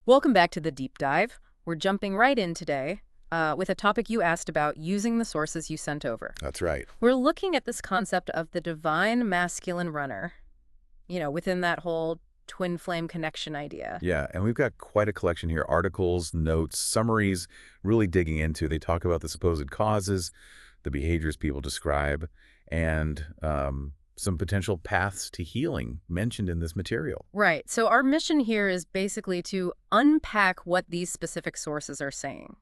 Welcome back to the deep dive. We're jumping right in today with a topic you asked about, using the sources you sent over. That's right. We're looking at this concept of the divine masculine runner, within that whole twin flame connection idea. Yeah, and we've got quite a collection here. Articles, notes, summaries, really digging into. They talk about the supposed causes, the behaviors people describe, and some potential paths to healing mentioned in this material. Right. So our mission here is basically to unpack what these specific sources are saying.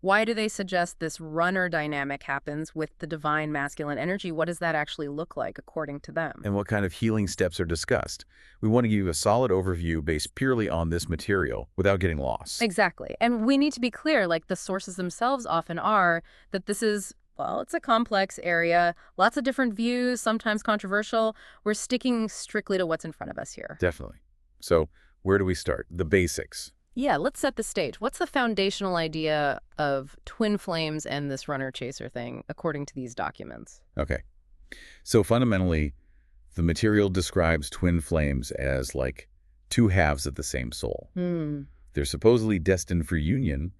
Why do they suggest this runner dynamic happens with the divine masculine energy? What does that actually look like according to them? And what kind of healing steps are discussed. We want to give you a solid overview based purely on this material without getting lost. Exactly. And we need to be clear, like the sources themselves often are, that this is, well, it's a complex area, lots of different views, sometimes controversial. We're sticking strictly to what's in front of us here. Definitely. So where do we start? The basics. Yeah, let's set the stage. What's the foundational idea of twin flames and this runner-chaser thing, according to these documents? Okay. So fundamentally, the material describes twin flames as like two halves of the same soul. They're supposedly destined for union,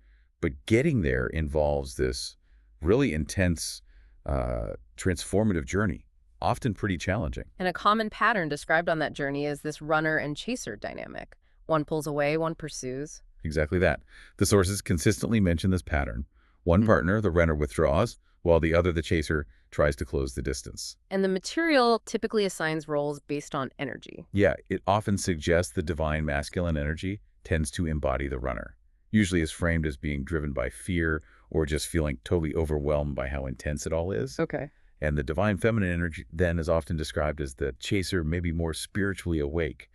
but getting there involves this really intense, transformative journey, often pretty challenging. And a common pattern described on that journey is this runner and chaser dynamic. One pulls away, one pursues. Exactly that. The sources consistently mention this pattern. One partner, the runner, withdraws, while the other, the chaser, tries to close the distance. And the material typically assigns roles based on energy. Yeah, it often suggests the divine masculine energy tends to embody the runner, usually is framed as being driven by fear or just feeling totally overwhelmed by how intense it all is. Okay. And the divine feminine energy then is often described as the chaser, maybe more spiritually awake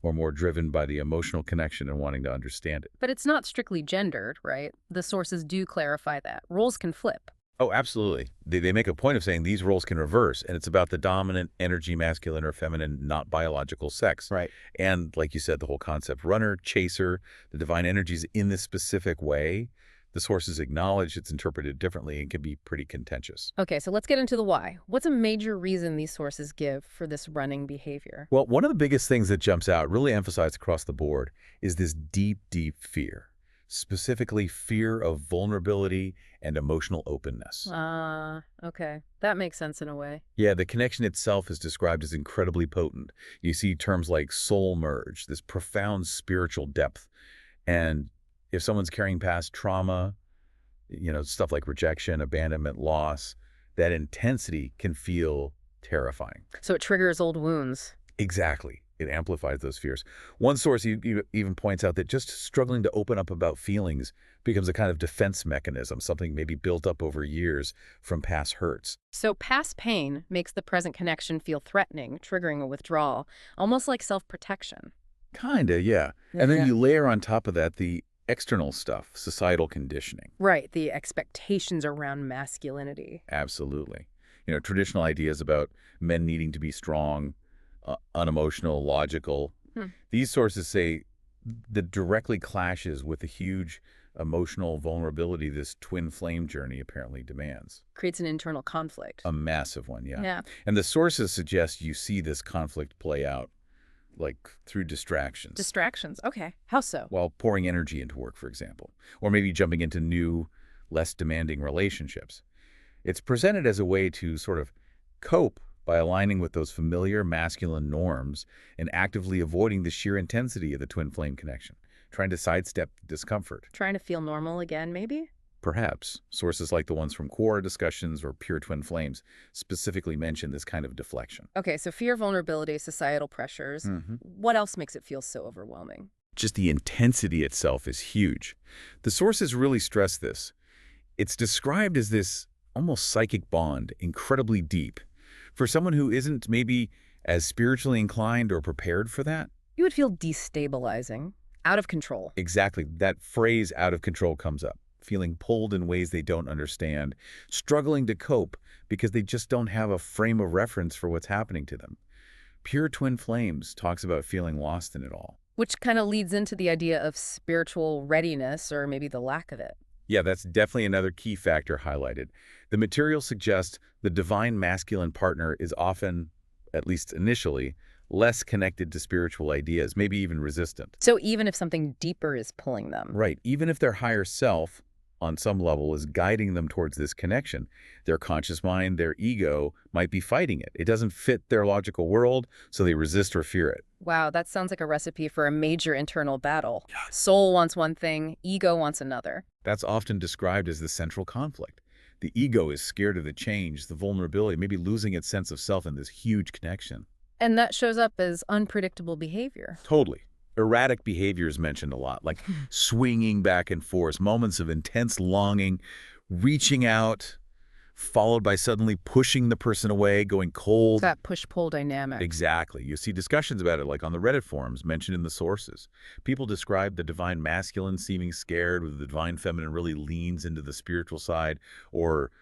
or more driven by the emotional connection and wanting to understand it. But it's not strictly gendered, right? The sources do clarify that. Roles can flip. Oh, absolutely. They make a point of saying these roles can reverse, and it's about the dominant energy, masculine or feminine, not biological sex. Right. And like you said, the whole concept, runner, chaser, the divine energies in this specific way, the sources acknowledge it's interpreted differently and can be pretty contentious. Okay, so let's get into the why. What's a major reason these sources give for this running behavior? Well, one of the biggest things that jumps out, really emphasized across the board, is this deep, deep fear. Specifically, fear of vulnerability and emotional openness. Okay. That makes sense in a way. Yeah, the connection itself is described as incredibly potent. You see terms like soul merge, this profound spiritual depth. And if someone's carrying past trauma, stuff like rejection, abandonment, loss, that intensity can feel terrifying. So it triggers old wounds. Exactly. It amplifies those fears. One source even points out that just struggling to open up about feelings becomes a kind of defense mechanism, something maybe built up over years from past hurts. So past pain makes the present connection feel threatening, triggering a withdrawal, almost like self-protection. Kinda, yeah. And then you layer on top of that the external stuff, societal conditioning. Right, the expectations around masculinity. Absolutely. Traditional ideas about men needing to be strong, unemotional, logical. These sources say that directly clashes with the huge emotional vulnerability this twin flame journey apparently demands. Creates an internal conflict. A massive one, yeah. Yeah. And the sources suggest you see this conflict play out, like through distractions. Distractions, okay. How so? While pouring energy into work, for example. Or maybe jumping into new, less demanding relationships. It's presented as a way to sort of cope by aligning with those familiar masculine norms and actively avoiding the sheer intensity of the twin flame connection, trying to sidestep discomfort. Trying to feel normal again, maybe? Perhaps. Sources like the ones from Quora discussions or Pure Twin Flames specifically mention this kind of deflection. Okay, so fear, vulnerability, societal pressures. What else makes it feel so overwhelming? Just the intensity itself is huge. The sources really stress this. It's described as this almost psychic bond, incredibly deep. For someone who isn't maybe as spiritually inclined or prepared for that? You would feel destabilizing, out of control. Exactly. That phrase, out of control, comes up. Feeling pulled in ways they don't understand, struggling to cope because they just don't have a frame of reference for what's happening to them. Pure Twin Flames talks about feeling lost in it all. Which kind of leads into the idea of spiritual readiness, or maybe the lack of it. Yeah, that's definitely another key factor highlighted. The material suggests the divine masculine partner is often, at least initially, less connected to spiritual ideas, maybe even resistant. So even if something deeper is pulling them. Right. Even if their higher self, on some level, is guiding them towards this connection, their conscious mind, their ego, might be fighting it. It doesn't fit their logical world, so they resist or fear it. Wow, that sounds like a recipe for a major internal battle. Soul wants one thing, ego wants another. That's often described as the central conflict. The ego is scared of the change, the vulnerability, maybe losing its sense of self in this huge connection. And that shows up as unpredictable behavior. Totally. Erratic behavior is mentioned a lot, like swinging back and forth, moments of intense longing, reaching out, followed by suddenly pushing the person away, going cold. That push-pull dynamic. Exactly. You see discussions about it, like on the Reddit forums mentioned in the sources. People describe the divine masculine seeming scared, with the divine feminine really leans into the spiritual side, or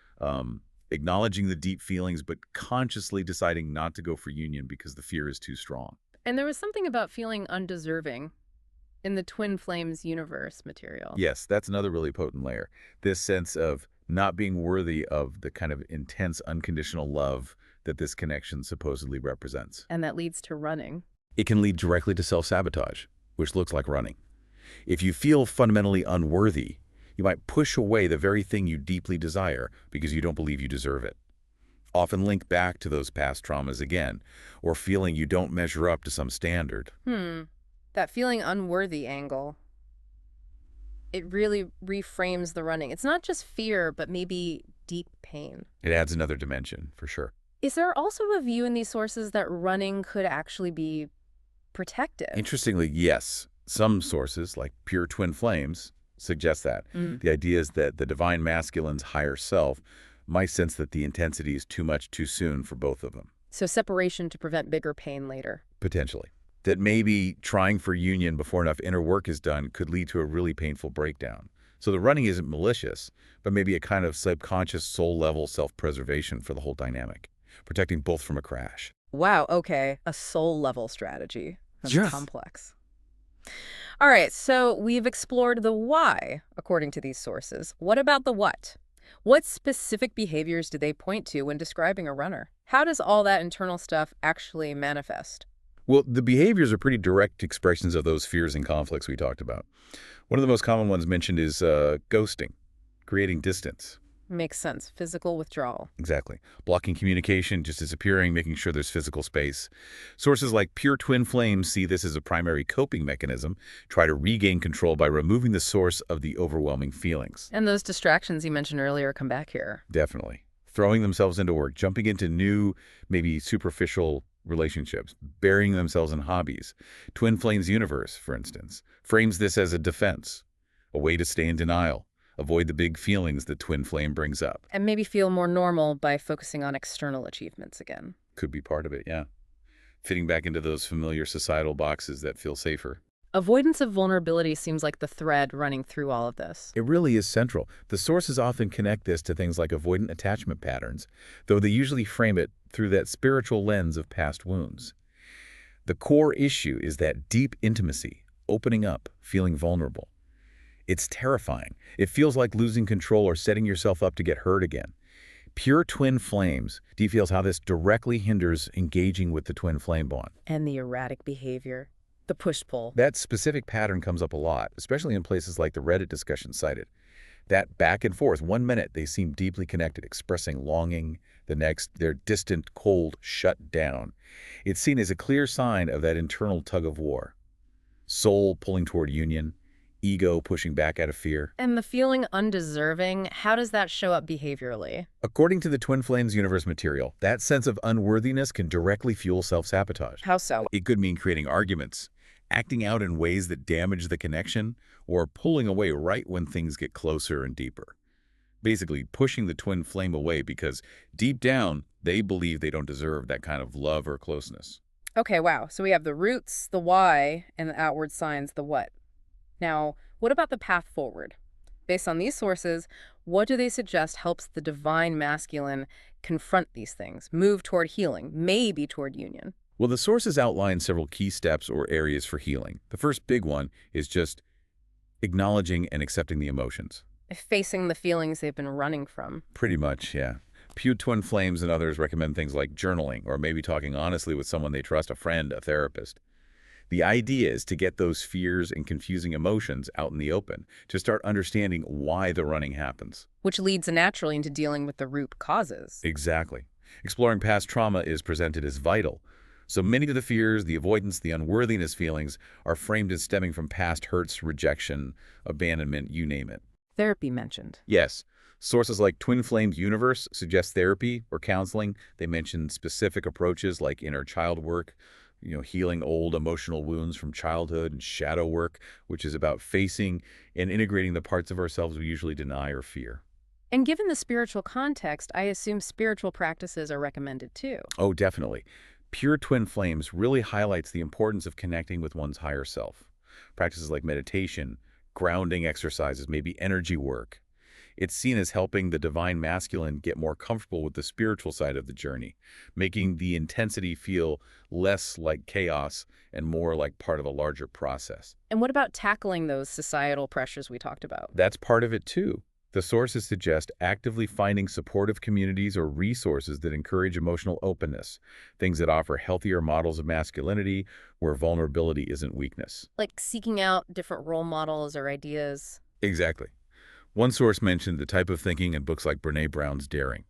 acknowledging the deep feelings, but consciously deciding not to go for union because the fear is too strong. And there was something about feeling undeserving in the twin flames universe material. Yes, that's another really potent layer. This sense of not being worthy of the kind of intense, unconditional love that this connection supposedly represents. And that leads to running. It can lead directly to self-sabotage, which looks like running. If you feel fundamentally unworthy, you might push away the very thing you deeply desire because you don't believe you deserve it. Often link back to those past traumas again, or feeling you don't measure up to some standard. That feeling unworthy angle, it really reframes the running. It's not just fear, but maybe deep pain. It adds another dimension, for sure. Is there also a view in these sources that running could actually be protective? Interestingly, yes. Some sources, like Pure Twin Flames, suggest that. The idea is that the divine masculine's higher self might sense that the intensity is too much too soon for both of them. So separation to prevent bigger pain later. Potentially. That maybe trying for union before enough inner work is done could lead to a really painful breakdown. So the running isn't malicious, but maybe a kind of subconscious soul-level self-preservation for the whole dynamic, protecting both from a crash. Wow, okay. A soul-level strategy. That's Yes. complex. All right, so we've explored the why, according to these sources. What about the what? What specific behaviors do they point to when describing a runner? How does all that internal stuff actually manifest? Well, the behaviors are pretty direct expressions of those fears and conflicts we talked about. One of the most common ones mentioned is ghosting, creating distance. Makes sense. Physical withdrawal. Exactly. Blocking communication, just disappearing, making sure there's physical space. Sources like Pure Twin Flames see this as a primary coping mechanism, try to regain control by removing the source of the overwhelming feelings. And those distractions you mentioned earlier come back here. Definitely. Throwing themselves into work, jumping into new, maybe superficial relationships, burying themselves in hobbies. Twin Flames Universe, for instance, frames this as a defense, a way to stay in denial, avoid the big feelings that twin flame brings up. And maybe feel more normal by focusing on external achievements again. Could be part of it, yeah. Fitting back into those familiar societal boxes that feel safer. Avoidance of vulnerability seems like the thread running through all of this. It really is central. The sources often connect this to things like avoidant attachment patterns, though they usually frame it through that spiritual lens of past wounds. The core issue is that deep intimacy, opening up, feeling vulnerable. It's terrifying. It feels like losing control or setting yourself up to get hurt again. Pure Twin Flames details how this directly hinders engaging with the twin flame bond. And the erratic behavior. The push-pull. That specific pattern comes up a lot, especially in places like the Reddit discussion cited. That back and forth, 1 minute they seem deeply connected, expressing longing, the next they're distant, cold, shut down. It's seen as a clear sign of that internal tug of war. Soul pulling toward union, ego pushing back out of fear. And the feeling undeserving, how does that show up behaviorally? According to the Twin Flames Universe material, that sense of unworthiness can directly fuel self-sabotage. How so? It could mean creating arguments, acting out in ways that damage the connection, or pulling away right when things get closer and deeper. Basically, pushing the twin flame away because deep down, they believe they don't deserve that kind of love or closeness. Okay, wow. So we have the roots, the why, and the outward signs, the what. Now, what about the path forward? Based on these sources, what do they suggest helps the divine masculine confront these things, move toward healing, maybe toward union? Well, the sources outline several key steps or areas for healing. The first big one is just acknowledging and accepting the emotions. Facing the feelings they've been running from. Pretty much, yeah. Pew Twin Flames and others recommend things like journaling or maybe talking honestly with someone they trust, a friend, a therapist. The idea is to get those fears and confusing emotions out in the open, to start understanding why the running happens. Which leads naturally into dealing with the root causes. Exactly. Exploring past trauma is presented as vital. So many of the fears, the avoidance, the unworthiness feelings are framed as stemming from past hurts, rejection, abandonment, you name it. Therapy mentioned. Yes. Sources like Twin Flames Universe suggest therapy or counseling. They mention specific approaches like inner child work, healing old emotional wounds from childhood, and shadow work, which is about facing and integrating the parts of ourselves we usually deny or fear. And given the spiritual context, I assume spiritual practices are recommended too. Oh, definitely. Pure Twin Flames really highlights the importance of connecting with one's higher self. Practices like meditation, grounding exercises, maybe energy work. It's seen as helping the divine masculine get more comfortable with the spiritual side of the journey, making the intensity feel less like chaos and more like part of a larger process. And what about tackling those societal pressures we talked about? That's part of it too. The sources suggest actively finding supportive communities or resources that encourage emotional openness, things that offer healthier models of masculinity where vulnerability isn't weakness. Like seeking out different role models or ideas. Exactly. One source mentioned the type of thinking in books like Brené Brown's Daring.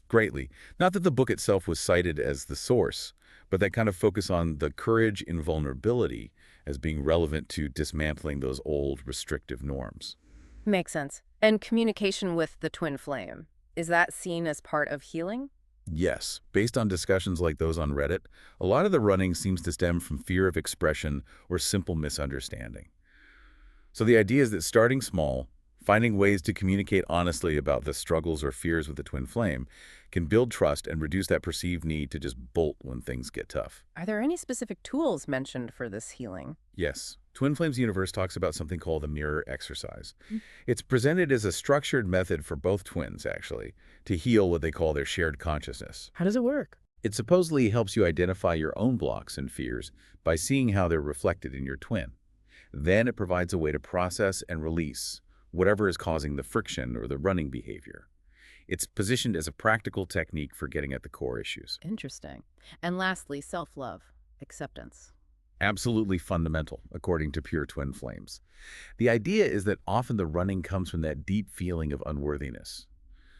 Greatly. Not that the book itself was cited as the source, but that kind of focus on the courage in vulnerability as being relevant to dismantling those old restrictive norms. Makes sense. And communication with the twin flame, is that seen as part of healing? Yes. Based on discussions like those on Reddit, a lot of the running seems to stem from fear of expression or simple misunderstanding. So the idea is that starting small, finding ways to communicate honestly about the struggles or fears with the twin flame can build trust and reduce that perceived need to just bolt when things get tough. Are there any specific tools mentioned for this healing? Yes. Twin Flames Universe talks about something called the mirror exercise. It's presented as a structured method for both twins, actually, to heal what they call their shared consciousness. How does it work? It supposedly helps you identify your own blocks and fears by seeing how they're reflected in your twin. Then it provides a way to process and release whatever is causing the friction or the running behavior. It's positioned as a practical technique for getting at the core issues. Interesting. And lastly, self-love, acceptance. Absolutely fundamental, according to Pure Twin Flames. The idea is that often the running comes from that deep feeling of unworthiness.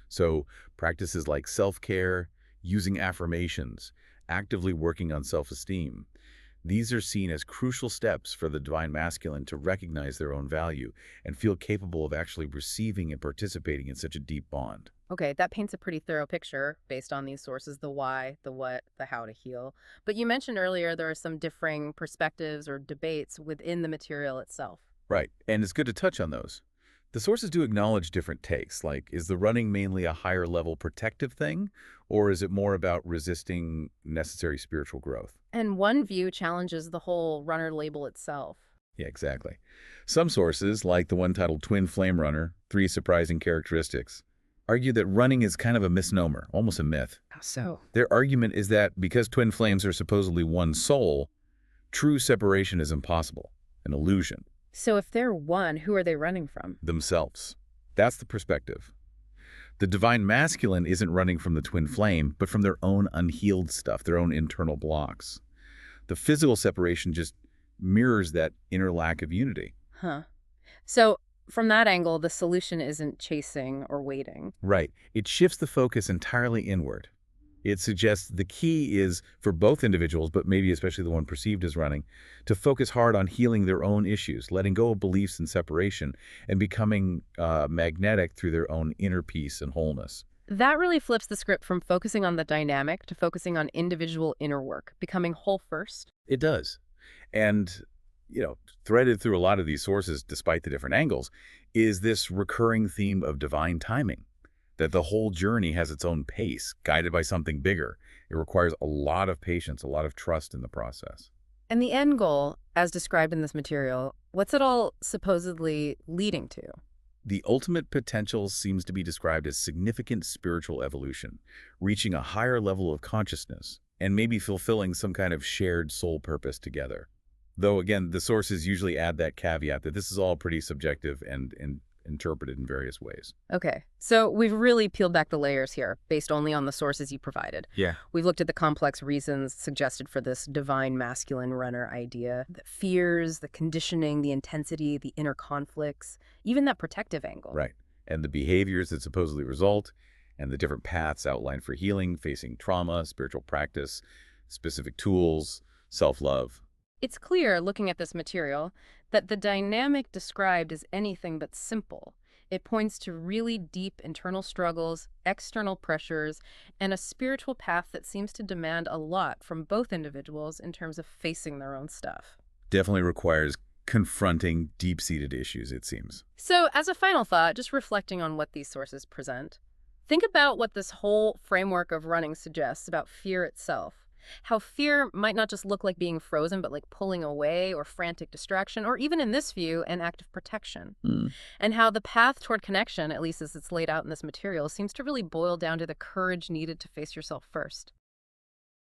So practices like self-care, using affirmations, actively working on self-esteem, these are seen as crucial steps for the divine masculine to recognize their own value and feel capable of actually receiving and participating in such a deep bond. Okay, that paints a pretty thorough picture based on these sources, the why, the what, the how to heal. But you mentioned earlier there are some differing perspectives or debates within the material itself. Right, and it's good to touch on those. The sources do acknowledge different takes, like is the running mainly a higher level protective thing, or is it more about resisting necessary spiritual growth? And one view challenges the whole runner label itself. Yeah, exactly. Some sources, like the one titled Twin Flame Runner, 3 Surprising Characteristics, argue that running is kind of a misnomer, almost a myth. How so? Their argument is that because twin flames are supposedly one soul, true separation is impossible, an illusion. So if they're one, who are they running from? Themselves. That's the perspective. The divine masculine isn't running from the twin flame, but from their own unhealed stuff, their own internal blocks. The physical separation just mirrors that inner lack of unity. Huh. So from that angle, the solution isn't chasing or waiting. Right. It shifts the focus entirely inward. It suggests the key is, for both individuals, but maybe especially the one perceived as running, to focus hard on healing their own issues, letting go of beliefs in separation, and becoming magnetic through their own inner peace and wholeness. That really flips the script from focusing on the dynamic to focusing on individual inner work, becoming whole first. It does. And, threaded through a lot of these sources, despite the different angles, is this recurring theme of divine timing. That the whole journey has its own pace, guided by something bigger. It requires a lot of patience, a lot of trust in the process. And the end goal, as described in this material, what's it all supposedly leading to? The ultimate potential seems to be described as significant spiritual evolution, reaching a higher level of consciousness, and maybe fulfilling some kind of shared soul purpose together. Though, again, the sources usually add that caveat that this is all pretty subjective and interpreted in various ways. Okay, so we've really peeled back the layers here, based only on the sources you provided. Yeah. We've looked at the complex reasons suggested for this divine masculine runner idea, the fears, the conditioning, the intensity, the inner conflicts, even that protective angle. Right. And the behaviors that supposedly result, and the different paths outlined for healing, facing trauma, spiritual practice, specific tools, self-love. It's clear, looking at this material, that the dynamic described is anything but simple. It points to really deep internal struggles, external pressures, and a spiritual path that seems to demand a lot from both individuals in terms of facing their own stuff. Definitely requires confronting deep-seated issues, it seems. So, as a final thought, just reflecting on what these sources present, think about what this whole framework of running suggests about fear itself. How fear might not just look like being frozen, but like pulling away or frantic distraction, or even in this view, an act of protection. Mm. And how the path toward connection, at least as it's laid out in this material, seems to really boil down to the courage needed to face yourself first.